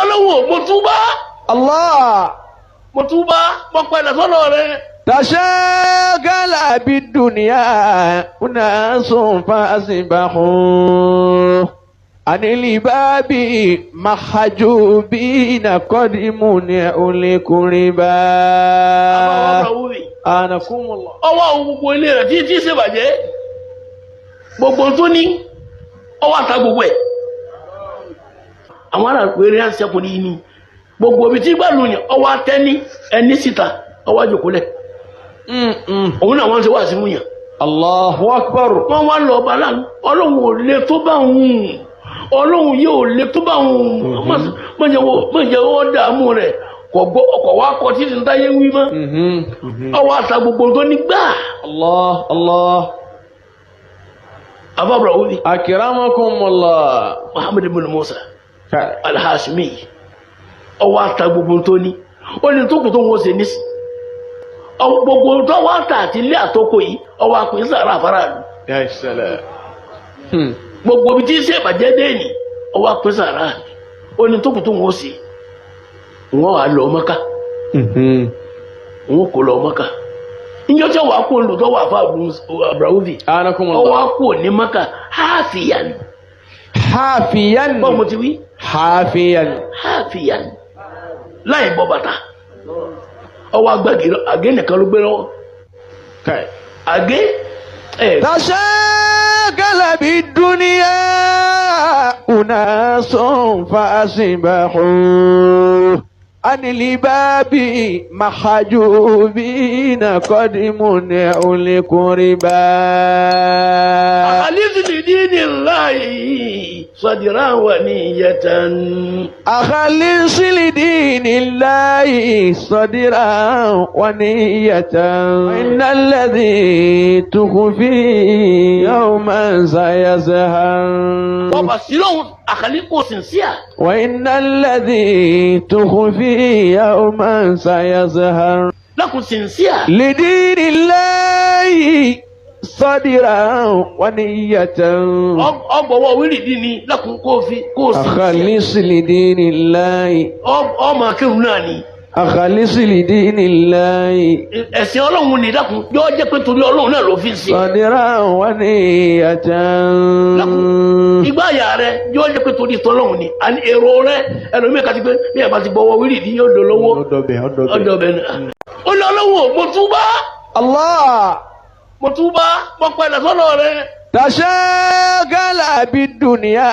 ọlọ́wọ́ mo túbá. Allah. mo túbá mo padà sọ́dọ̀ rẹ. تشاغل بالدنيا أناس فأصبحوا عن الباب محجوبين قد منعوا القربا. أنكم الله. ọwọ́ àwọn gbogbo ilé rẹ̀ tí ṣe bàjẹ́ gbogbo tó ní ọwọ́ àta gbogbo ẹ̀. àwọn ará péré à ń sẹ́kùn ní ní gbogbo ibi tí gbàlù yẹn ọwọ́ atẹ́ni ẹni síta ọwọ́ àjòkólẹ̀. òun náà wọ́n ti wá sí mú yàn. Allahu Akbar. wọ́n wá lọ ọba láàánú ọlọ́run ò lè tó bá òun ọlọ́run yóò lè tó bá òun mọ̀jẹ̀ wọ́n dààmú rẹ̀ kọ̀ wá kọ títí ń táyé wí mọ́. ọwọ́ àta gbogbo tó ní gbà. Allah Allah. afábùrà ó ní. Akramakumullah. Muhammad ibn Musa al-Hashimi ọwọ́ àta gbogbo tó ní ó ní tó kù tó wọ́n ṣe ní sí. gbogbo tó wá tà àti ilé àtọkọ yìí ọwọ́ àpín sàrà àfáràlú. Ya salam. gbogbo ibi tí ń ṣe ìbàjẹ́ déènì ọwọ́ àpín sàrà ó ní tó kù tó wọ́n ṣe wọ́n wà lọ Mọ́kà wọ́n kò lọ Mọ́kà níjọ́ tí wọ́n wá kó lòtọ́ wà fún Abrahuvi ọwọ́ kó ní Mọ́kà hafiyan. Hafiyan. bọ́ọ̀ mo ti wí. Hafiyan láì bọ́ bàtà ọwọ́ agbági àgé nìkan ló gbé lọ́wọ́ àgé ẹ̀. تشاغل بالدنيا أناس فأصبحوا عن الباب محجوبين قد منعوا القربا. أخلص لدين الله صدرا ونية. أخلص لدين الله صدرا ونية. إن الذي تخفي يوما سيزهر. وبصيرهم أخليكم سنسيا. وإن الذي تخفي يوما سيزهر. لكم سنسيا. لدين الله صدرا ونية. ọgbọ̀wọ́ wíìlì ni lẹ́kùn kó fi kó sì. أخلص لدين الله. ọmọ akéwù náà ni. أخلص لدين الله. ẹ̀sìn ọlọ́run ni lẹ́kùn yóò jẹ́ pé torí ọlọ́run náà ló fi sí. صدرا ونية. ìgbà àyà rẹ yóò jẹ́ pé torí tọ́lọ́run ni àní èrò rẹ ẹlòmíì kàti pé bí ẹ bá ti gbọ́wọ́ wíìlì ni yóò dolówó. ọdọọbẹ náà. ó lọ lọ́wọ́ mo túbá. Allah. mo túbá mo padà sọ́dọ̀ rẹ. تشاغل بالدنيا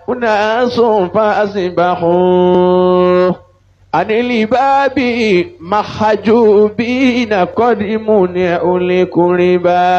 أناس فأصبحوا عن الباب محجوبين قد منعوا القربا.